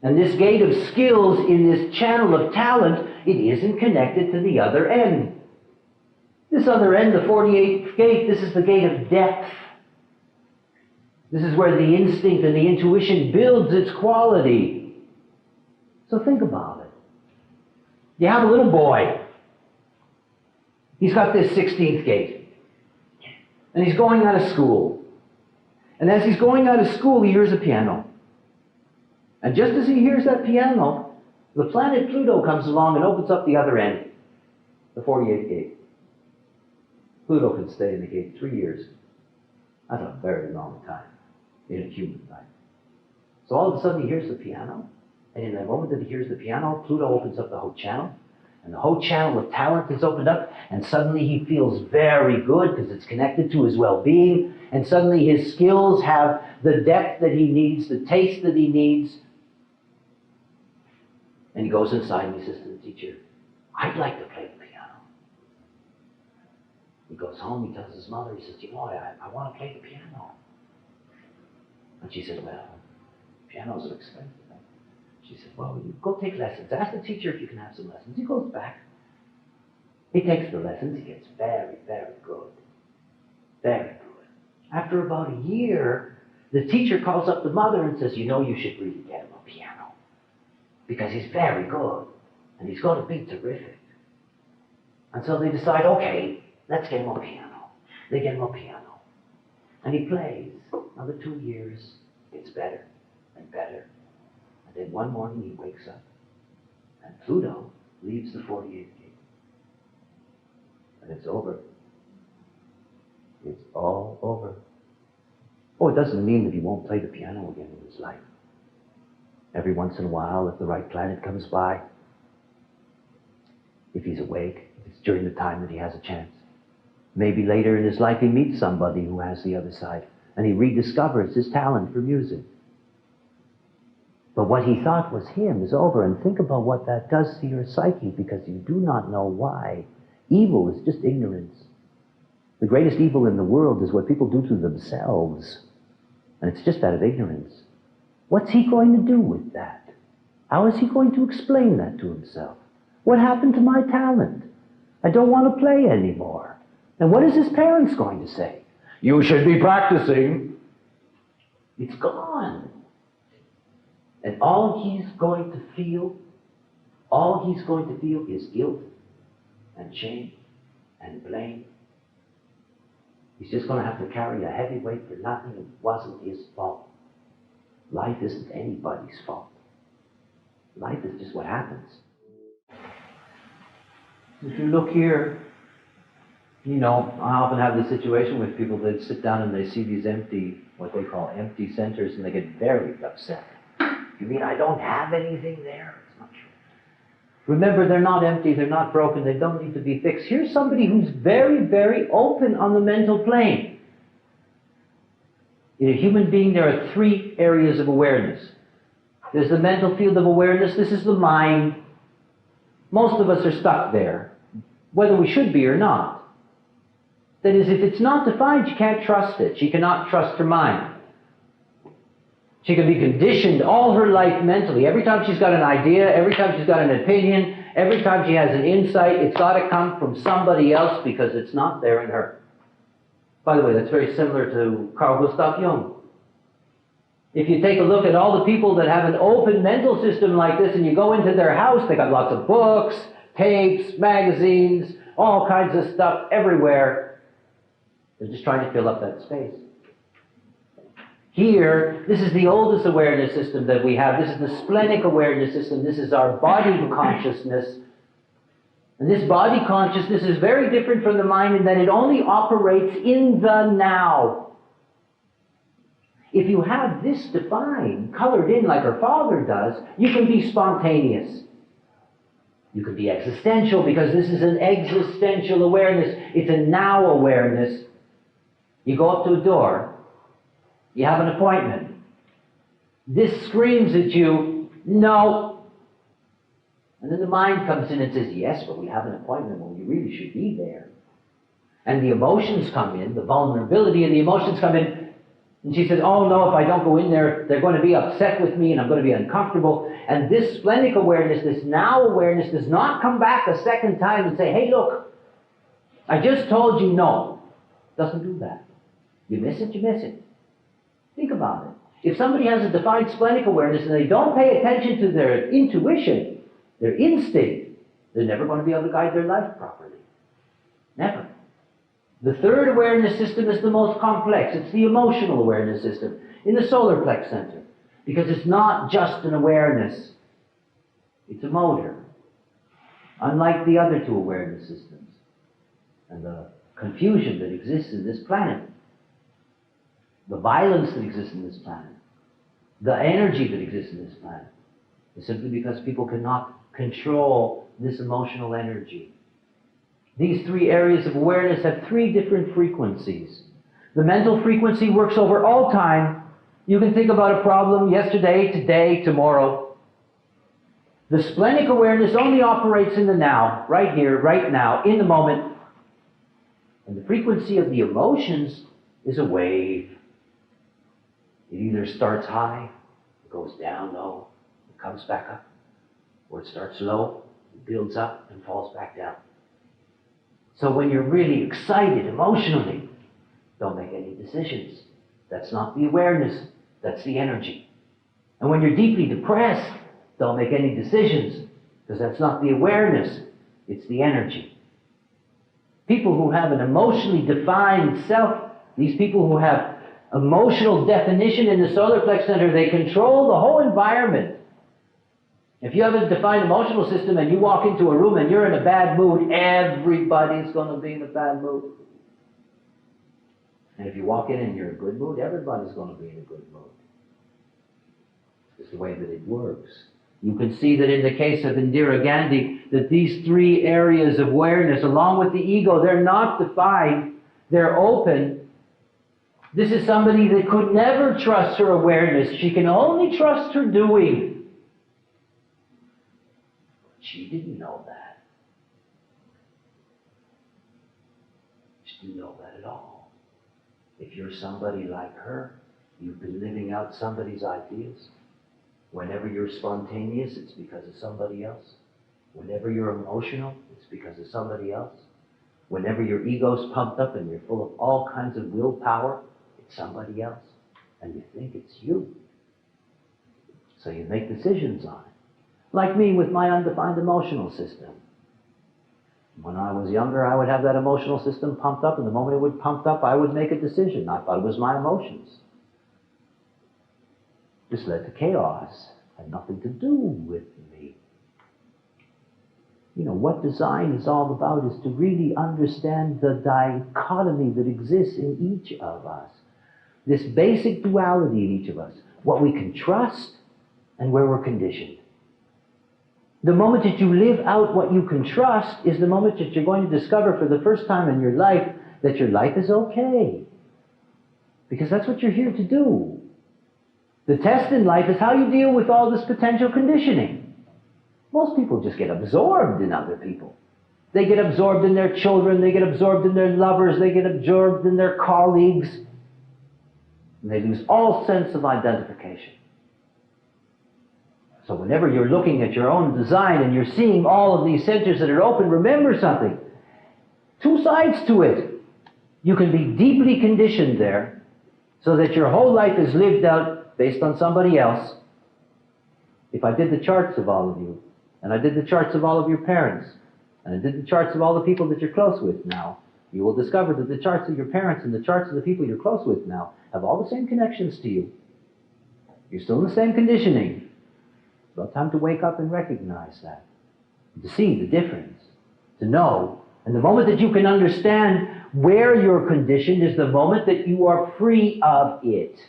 Speaker 1: And this gate of skills in this channel of talent, it isn't connected to the other end. This other end, the 48th gate, this is the gate of depth. This is where the instinct and the intuition builds its quality. So think about it. You have a little boy. He's got this 16th gate. And he's going out of school. And as he's going out of school, he hears a piano. And just as he hears that piano, the planet Pluto comes along and opens up the other end, the 48th gate. Pluto can stay in the gate 3 years. That's a very long time in a human life. So all of a sudden he hears the piano, and in the moment that he hears the piano, Pluto opens up the whole channel, and the whole channel of talent is opened up, and suddenly he feels very good because it's connected to his well-being, and suddenly his skills have the depth that he needs, the taste that he needs. And he goes inside and he says to the teacher, I'd like to play the piano. He goes home, he tells his mother, he says, you know, I want to play the piano. And she said, well, pianos are expensive. She said, well, you go take lessons. Ask the teacher if you can have some lessons. He goes back. He takes the lessons. He gets very, very good. Very good. After about a year, the teacher calls up the mother and says, you know, you should really get him a piano. Because he's very good. And he's going to be terrific. And so they decide, okay, let's get him a piano. They get him a piano. And he plays. Another 2 years, it's better and better. And then one morning he wakes up, and Pluto leaves the 48th gate. And it's over. It's all over. Oh, it doesn't mean that he won't play the piano again in his life. Every once in a while, if the right planet comes by, if he's awake, if it's during the time that he has a chance. Maybe later in his life he meets somebody who has the other side, and he rediscovers his talent for music. But what he thought was him is over, and think about what that does to your psyche, because you do not know why. Evil is just ignorance. The greatest evil in the world is what people do to themselves, and it's just out of ignorance. What's he going to do with that? How is he going to explain that to himself? What happened to my talent? I don't want to play anymore. And what is his parents going to say? You should be practicing. It's gone. And all he's going to feel is guilt and shame and blame. He's just going to have to carry a heavy weight for nothing. It wasn't his fault. Life isn't anybody's fault. Life is just what happens. If you look here, I often have this situation with people that sit down and they see these empty, what they call empty centers, and they get very upset. You mean I don't have anything there? It's not true. Remember, they're not empty, they're not broken, they don't need to be fixed. Here's somebody who's very, very open on the mental plane. In a human being, there are 3 areas of awareness. There's the mental field of awareness. This is the mind. Most of us are stuck there, whether we should be or not. That is, if it's not defined, you can't trust it. She cannot trust her mind. She can be conditioned all her life mentally. Every time she's got an idea, every time she's got an opinion, every time she has an insight, it's got to come from somebody else because it's not there in her. By the way, that's very similar to Carl Gustav Jung. If you take a look at all the people that have an open mental system like this and you go into their house, they got lots of books, tapes, magazines, all kinds of stuff everywhere. They're just trying to fill up that space. Here, this is the oldest awareness system that we have. This is the splenic awareness system. This is our body consciousness. And this body consciousness is very different from the mind in that it only operates in the now. If you have this defined, colored in like our Father does, you can be spontaneous. You can be existential because this is an existential awareness. It's a now awareness. You go up to a door. You have an appointment. This screams at you, no. And then the mind comes in and says, yes, but we have an appointment when you really should be there. And the emotions come in, the vulnerability and the emotions come in. And she says, oh no, if I don't go in there, they're going to be upset with me and I'm going to be uncomfortable. And this splenic awareness, this now awareness does not come back a second time and say, hey look, I just told you no. Doesn't do that. You miss it, you miss it. Think about it. If somebody has a defined splenic awareness and they don't pay attention to their intuition, their instinct, they're never going to be able to guide their life properly. Never. The third awareness system is the most complex. It's the emotional awareness system in the solar plex center. Because it's not just an awareness. It's a motor. Unlike the other 2 awareness systems. And the confusion that exists in this planet. The violence that exists in this planet. The energy that exists in this planet. Is simply because people cannot control this emotional energy. These 3 areas of awareness have 3 different frequencies. The mental frequency works over all time. You can think about a problem yesterday, today, tomorrow. The splenic awareness only operates in the now, right here, right now, in the moment. And the frequency of the emotions is a wave. It either starts high, it goes down low, it comes back up, or it starts low, it builds up, and falls back down. So when you're really excited emotionally, don't make any decisions. That's not the awareness, that's the energy. And when you're deeply depressed, don't make any decisions, because that's not the awareness, it's the energy. People who have an emotionally defined self These people who have emotional definition in the solar plex center, they control the whole environment. If you have a defined emotional system and you walk into a room and you're in a bad mood, everybody's going to be in a bad mood. And if you walk in and you're in a good mood, everybody's going to be in a good mood. It's the way that it works. You can see that in the case of Indira Gandhi, that these three areas of awareness, along with the ego, they're not defined, they're open. This is somebody that could never trust her awareness. She can only trust her doing. She didn't know that. She didn't know that at all. If you're somebody like her, you've been living out somebody's ideas. Whenever you're spontaneous, it's because of somebody else. Whenever you're emotional, it's because of somebody else. Whenever your ego's pumped up and you're full of all kinds of willpower, it's somebody else. And you think it's you. So you make decisions on it. Like me with my undefined emotional system. When I was younger, I would have that emotional system pumped up, and the moment it would pump up, I would make a decision. I thought it was my emotions. This led to chaos. It had nothing to do with me. You know, what design is all about is to really understand the dichotomy that exists in each of us. This basic duality in each of us. What we can trust and where we're conditioned. The moment that you live out what you can trust is the moment that you're going to discover for the first time in your life that your life is okay. Because that's what you're here to do. The test in life is how you deal with all this potential conditioning. Most people just get absorbed in other people. They get absorbed in their children, they get absorbed in their lovers, they get absorbed in their colleagues. And they lose all sense of identification. So whenever you're looking at your own design and you're seeing all of these centers that are open, remember something. Two sides to it. You can be deeply conditioned there so that your whole life is lived out based on somebody else. If I did the charts of all of you, and I did the charts of all of your parents, and I did the charts of all the people that you're close with now, you will discover that the charts of your parents and the charts of the people you're close with now have all the same connections to you. You're still in the same conditioning. It's about time to wake up and recognize that. To see the difference. To know. And the moment that you can understand where you're conditioned is the moment that you are free of it.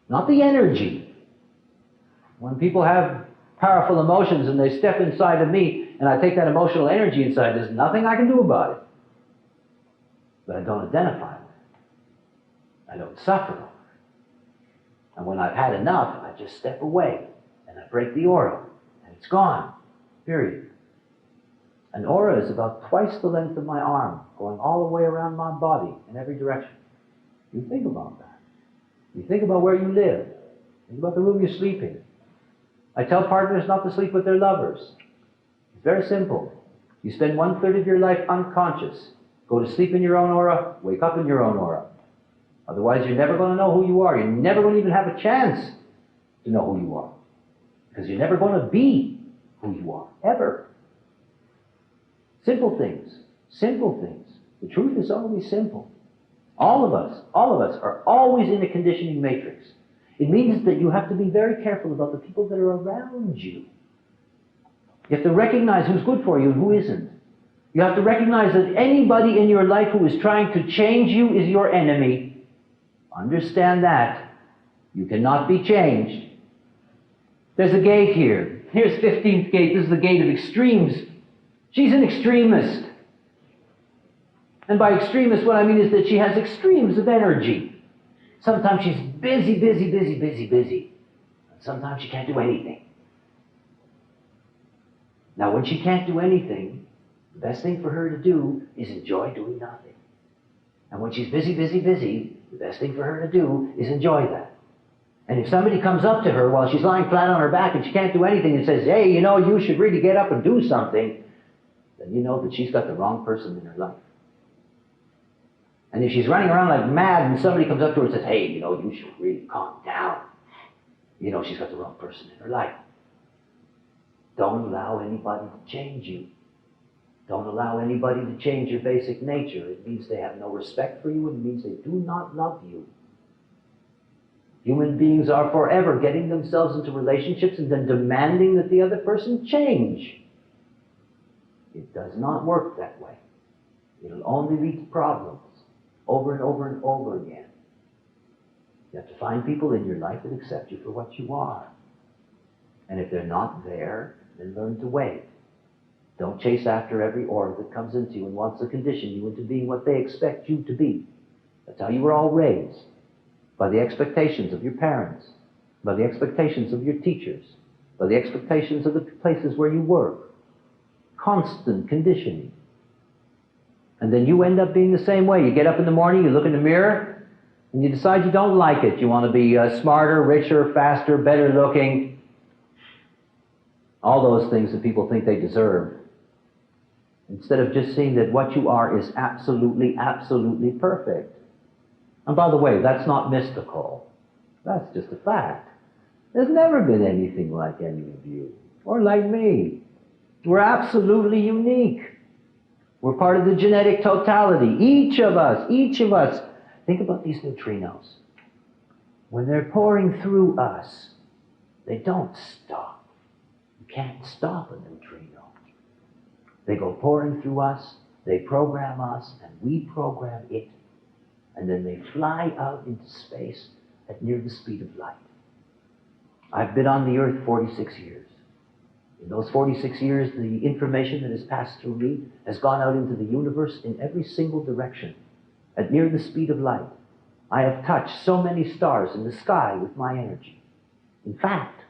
Speaker 1: Not the energy. When people have powerful emotions and they step inside of me and I take that emotional energy inside, there's nothing I can do about it. But I don't identify with it. I don't suffer over it. And when I've had enough, I just step away and I break the aura and it's gone. Period. An aura is about twice the length of my arm, going all the way around my body in every direction. You think about that. You think about where you live. Think about the room you sleep in. I tell partners not to sleep with their lovers. It's very simple. You spend 1/3 of your life unconscious. Go to sleep in your own aura, wake up in your own aura. Otherwise, you're never going to know who you are. You're never going to even have a chance to know who you are. Because you're never going to be who you are, ever. Simple things. Simple things. The truth is always simple. All of us are always in a conditioning matrix. It means that you have to be very careful about the people that are around you. You have to recognize who's good for you and who isn't. You have to recognize that anybody in your life who is trying to change you is your enemy. Understand that. You cannot be changed. There's a gate here. Here's 15th gate. This is the gate of extremes. She's an extremist. And by extremist, what I mean is that she has extremes of energy. Sometimes she's busy. And sometimes she can't do anything. Now, when she can't do anything, the best thing for her to do is enjoy doing nothing. And when she's busy, the best thing for her to do is enjoy that. And if somebody comes up to her while she's lying flat on her back and she can't do anything and says, hey, you know, you should really get up and do something, then you know that she's got the wrong person in her life. And if she's running around like mad and somebody comes up to her and says, hey, you know, you should really calm down, you know she's got the wrong person in her life. Don't allow anybody to change you. Don't allow anybody to change your basic nature. It means they have no respect for you, and it means they do not love you. Human beings are forever getting themselves into relationships and then demanding that the other person change. It does not work that way. It'll only lead to problems over and over and over again. You have to find people in your life that accept you for what you are. And if they're not there, then learn to wait. Don't chase after every aura that comes into you and wants to condition you into being what they expect you to be. That's how you were all raised. By the expectations of your parents, by the expectations of your teachers, by the expectations of the places where you work. Constant conditioning. And then you end up being the same way. You get up in the morning, you look in the mirror, and you decide you don't like it. You want to be smarter, richer, faster, better looking. All those things that people think they deserve. Instead of just seeing that what you are is absolutely, absolutely perfect. And by the way, that's not mystical. That's just a fact. There's never been anything like any of you, or like me. We're absolutely unique. We're part of the genetic totality. Each of us. Think about these neutrinos. When they're pouring through us, they don't stop. You can't stop a neutrino. They go pouring through us, they program us, and we program it. And then they fly out into space at near the speed of light. I've been on the earth 46 years. In those 46 years, the information that has passed through me has gone out into the universe in every single direction, at near the speed of light. I have touched so many stars in the sky with my energy. In fact,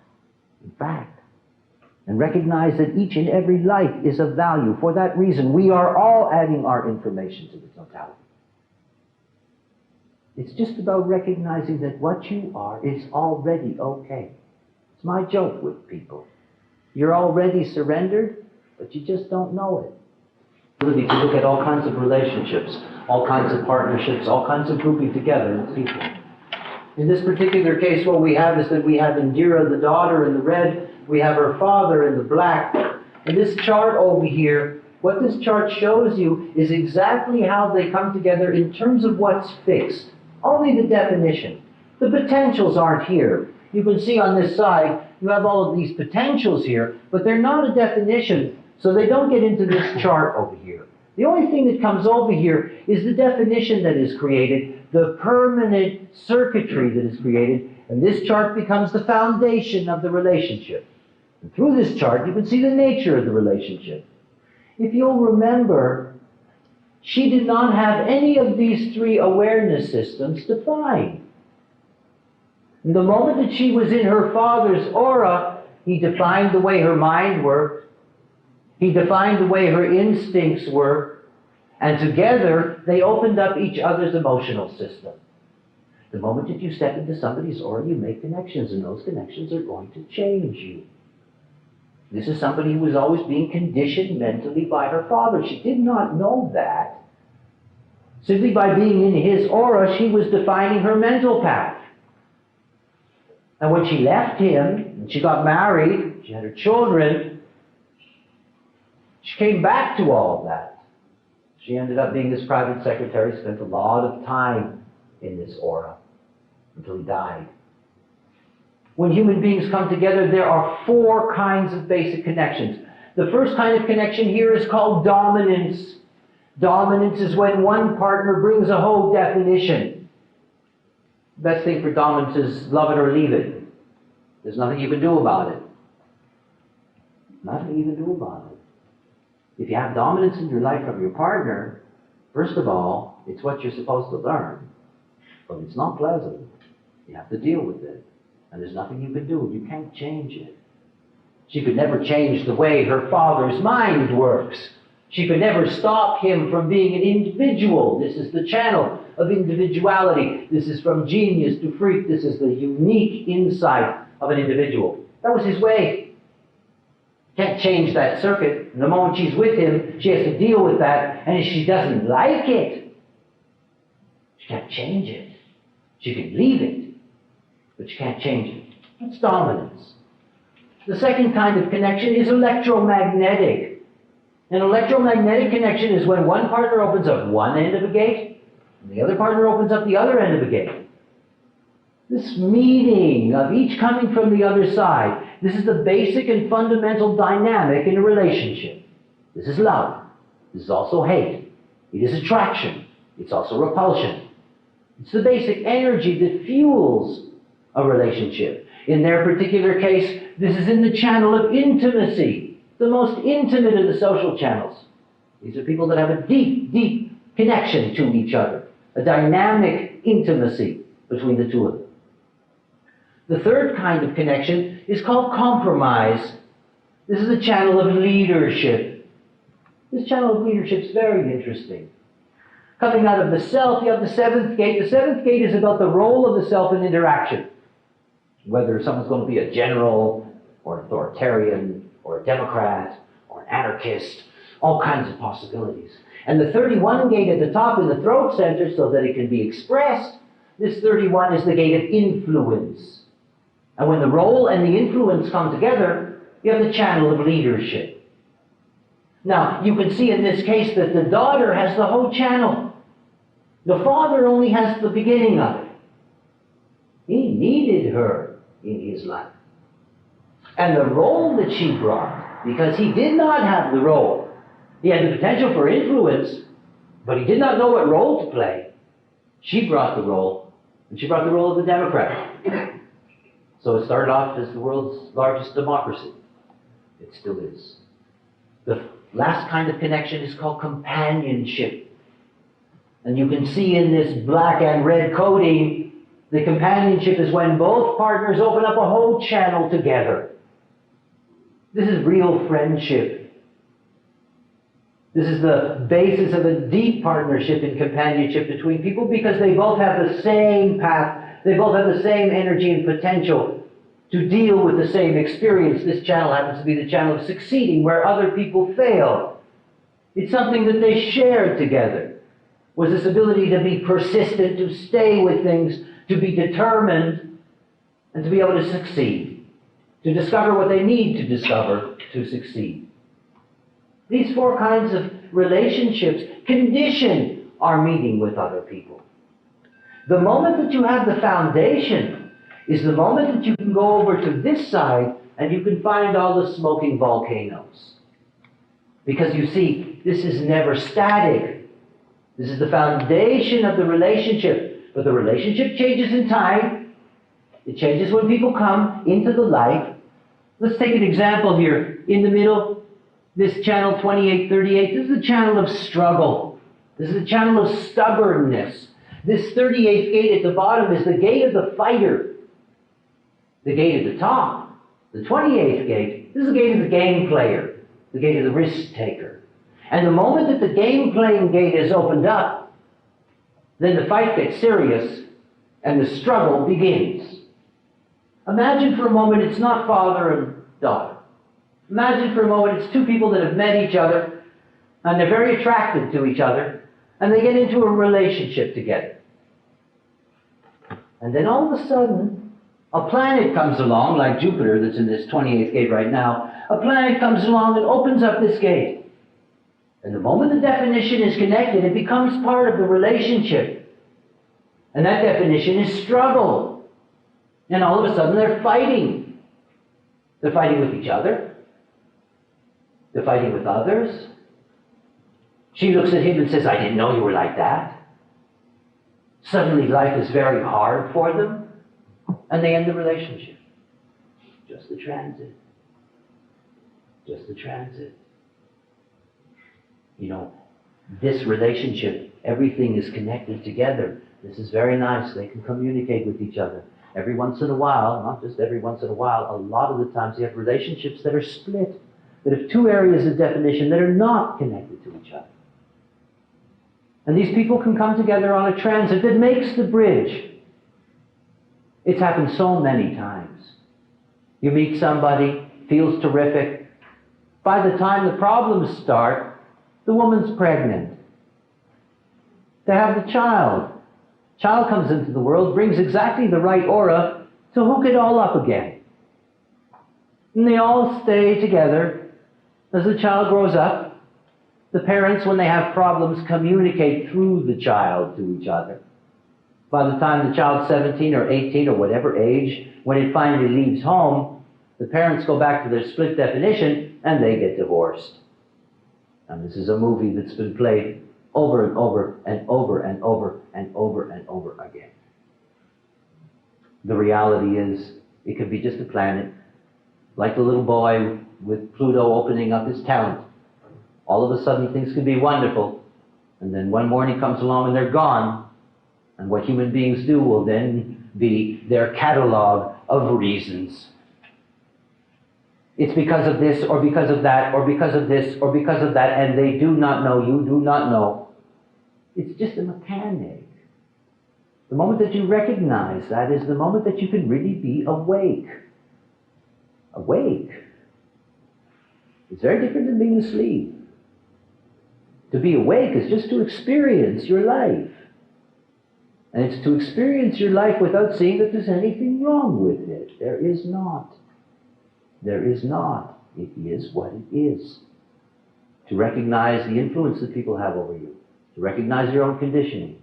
Speaker 1: and recognize that each and every light is of value. For that reason, we are all adding our information to the totality. It's just about recognizing that what you are is already okay. It's my joke with people. You're already surrendered, but you just don't know it. Really, to look at all kinds of relationships, all kinds of partnerships, all kinds of grouping together with people. In this particular case, what we have is that we have Indira, the daughter, in the red. We have her father in the black. And this chart over here, what this chart shows you is exactly how they come together in terms of what's fixed. Only the definition. The potentials aren't here. You can see on this side, you have all of these potentials here, but they're not a definition, so they don't get into this chart over here. The only thing that comes over here is the definition that is created, the permanent circuitry that is created, and this chart becomes the foundation of the relationship. And through this chart, you can see the nature of the relationship. If you'll remember, she did not have any of these three awareness systems defined. And the moment that she was in her father's aura, he defined the way her mind worked. He defined the way her instincts worked. And together, they opened up each other's emotional system. The moment that you step into somebody's aura, you make connections, and those connections are going to change you. This is somebody who was always being conditioned mentally by her father. She did not know that. Simply by being in his aura, she was defining her mental path. And when she left him, and she got married, she had her children, she came back to all of that. She ended up being this private secretary, spent a lot of time in this aura until he died. When human beings come together, there are four kinds of basic connections. The first kind of connection here is called dominance. Dominance is when one partner brings a whole definition. The best thing for dominance is love it or leave it. There's nothing you can do about it. Nothing you can do about it. If you have dominance in your life from your partner, first of all, it's what you're supposed to learn. But it's not pleasant. You have to deal with it. And there's nothing you can do. You can't change it. She could never change the way her father's mind works. She could never stop him from being an individual. This is the channel of individuality. This is from genius to freak. This is the unique insight of an individual. That was his way. Can't change that circuit. And the moment she's with him, she has to deal with that. And if she doesn't like it, she can't change it. She can leave it, but she can't change it. That's dominance. The second kind of connection is electromagnetic. An electromagnetic connection is when one partner opens up one end of a gate, and the other partner opens up the other end of a gate. This meeting of each coming from the other side, this is the basic and fundamental dynamic in a relationship. This is love. This is also hate. It is attraction. It's also repulsion. It's the basic energy that fuels a relationship. In their particular case, this is in the channel of intimacy, the most intimate of the social channels. These are people that have a deep, deep connection to each other, a dynamic intimacy between the two of them. The third kind of connection is called compromise. This is the channel of leadership. This channel of leadership is very interesting. Coming out of the self, you have the seventh gate. The seventh gate is about the role of the self in interaction. Whether someone's going to be a general, or an authoritarian, or a democrat, or an anarchist, all kinds of possibilities. And the 31 gate at the top in the throat center, so that it can be expressed, this 31 is the gate of influence. And when the role and the influence come together, you have the channel of leadership. Now, you can see in this case that the daughter has the whole channel. The father only has the beginning of it. He needed her in his life. And the role that she brought, because he did not have the role, he had the potential for influence, but he did not know what role to play. She brought the role, and she brought the role of the Democrat. So it started off as the world's largest democracy. It still is. The last kind of connection is called companionship. And you can see in this black and red coding, the companionship is when both partners open up a whole channel together. This is real friendship. This is the basis of a deep partnership and companionship between people because they both have the same path. They both have the same energy and potential to deal with the same experience. This channel happens to be the channel of succeeding where other people fail. It's something that they shared together. Was this ability to be persistent, to stay with things, to be determined, and to be able to succeed. To discover what they need to discover to succeed. These four kinds of relationships condition our meeting with other people. The moment that you have the foundation is the moment that you can go over to this side and you can find all the smoking volcanoes. Because you see, this is never static. This is the foundation of the relationship. But the relationship changes in time. It changes when people come into the light. Let's take an example here. In the middle, this channel 2838, this is the channel of struggle. This is the channel of stubbornness. This 38th gate at the bottom is the gate of the fighter. The gate at the top, the 28th gate, this is the gate of the game player, the gate of the risk taker. And the moment that the game playing gate is opened up, then the fight gets serious and the struggle begins. Imagine for a moment it's not father and daughter. Imagine for a moment it's two people that have met each other and they're very attracted to each other and they get into a relationship together. And then all of a sudden, a planet comes along, like Jupiter that's in this 28th gate right now. A planet comes along and opens up this gate. And the moment the definition is connected, it becomes part of the relationship. And that definition is struggle. And all of a sudden they're fighting. They're fighting with each other. They're fighting with others. She looks at him and says, I didn't know you were like that. Suddenly life is very hard for them. And they end the relationship. Just the transit. Just the transit. You know, this relationship, everything is connected together. This is very nice. They can communicate with each other. Every once in a while, not just every once in a while, a lot of the times you have relationships that are split, that have two areas of definition that are not connected to each other. And these people can come together on a transit that makes the bridge. It's happened so many times. You meet somebody, feels terrific. By the time the problems start, the woman's pregnant. They have the child. Child comes into the world, brings exactly the right aura to hook it all up again. And they all stay together as the child grows up. The parents, when they have problems, communicate through the child to each other. By the time the child's 17 or 18 or whatever age, when it finally leaves home, the parents go back to their split definition and they get divorced. And this is a movie that's been played over and over and over and over and over and over again. The reality is, it could be just a planet, like the little boy with Pluto opening up his talent. All of a sudden things can be wonderful, and then one morning comes along and they're gone. And what human beings do will then be their catalog of reasons. It's because of this, or because of that, or because of this, or because of that, and they do not know, you do not know. It's just a mechanic. The moment that you recognize that is the moment that you can really be awake. Awake. It's very different than being asleep. To be awake is just to experience your life. And it's to experience your life without seeing that there's anything wrong with it. There is not. There is not. It is what it is. To recognize the influence that people have over you. To recognize your own conditioning.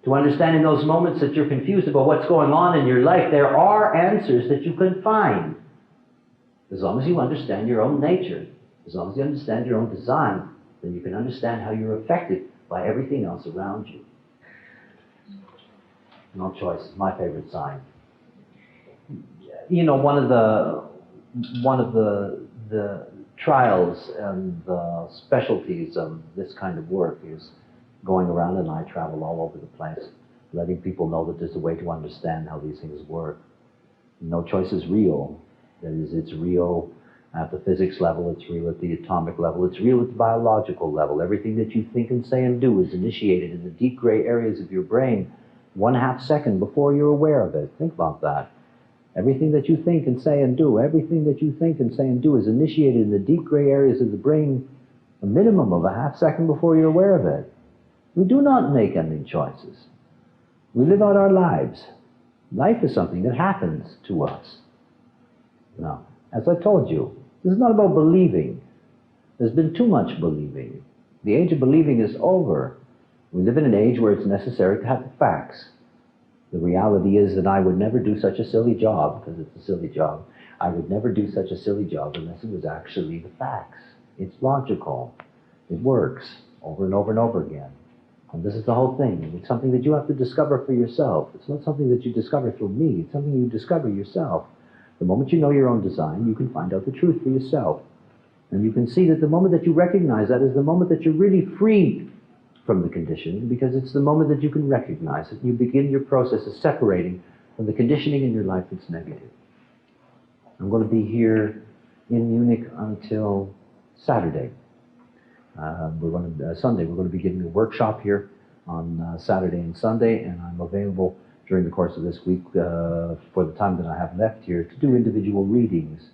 Speaker 1: To understand in those moments that you're confused about what's going on in your life, there are answers that you can find. As long as you understand your own nature, as long as you understand your own design, then you can understand how you're affected by everything else around you. No choice is my favorite sign. You know, one of the trials and the specialties of this kind of work is going around, and I travel all over the place, letting people know that there's a way to understand how these things work. No choice is real. That is, it's real at the physics level, it's real at the atomic level, it's real at the biological level. Everything that you think and say and do is initiated in the deep gray areas of your brain 1/2 second before you're aware of it. Think about that. Everything that you think and say and do, everything that you think and say and do is initiated in the deep gray areas of the brain a minimum of 1/2 second before you're aware of it. We do not make any choices. We live out our lives. Life is something that happens to us. Now, as I told you, this is not about believing. There's been too much believing. The age of believing is over. We live in an age where it's necessary to have the facts. The reality is that I would never do such a silly job, because it's a silly job. I would never do such a silly job unless it was actually the facts. It's logical. It works over and over and over again. And this is the whole thing. It's something that you have to discover for yourself. It's not something that you discover through me. It's something you discover yourself. The moment you know your own design, you can find out the truth for yourself. And you can see that the moment that you recognize that is the moment that you're really free from the conditioning, because it's the moment that you can recognize it. You begin your process of separating from the conditioning in your life that's negative. I'm going to be here in Munich until Saturday. Sunday, we're going to be giving a workshop here on Saturday and Sunday, and I'm available during the course of this week for the time that I have left here to do individual readings.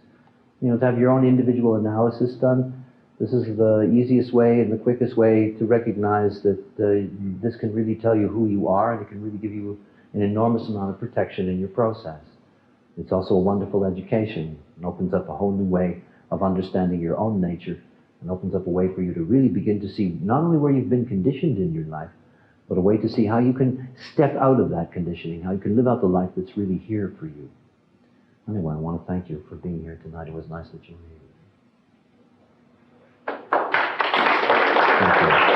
Speaker 1: You know, to have your own individual analysis done. This is the easiest way and the quickest way to recognize that this can really tell you who you are, and it can really give you an enormous amount of protection in your process. It's also a wonderful education. It opens up a whole new way of understanding your own nature, and opens up a way for you to really begin to see not only where you've been conditioned in your life, but a way to see how you can step out of that conditioning, how you can live out the life that's really here for you. Anyway, I want to thank you for being here tonight. It was nice that you were here. Thank you.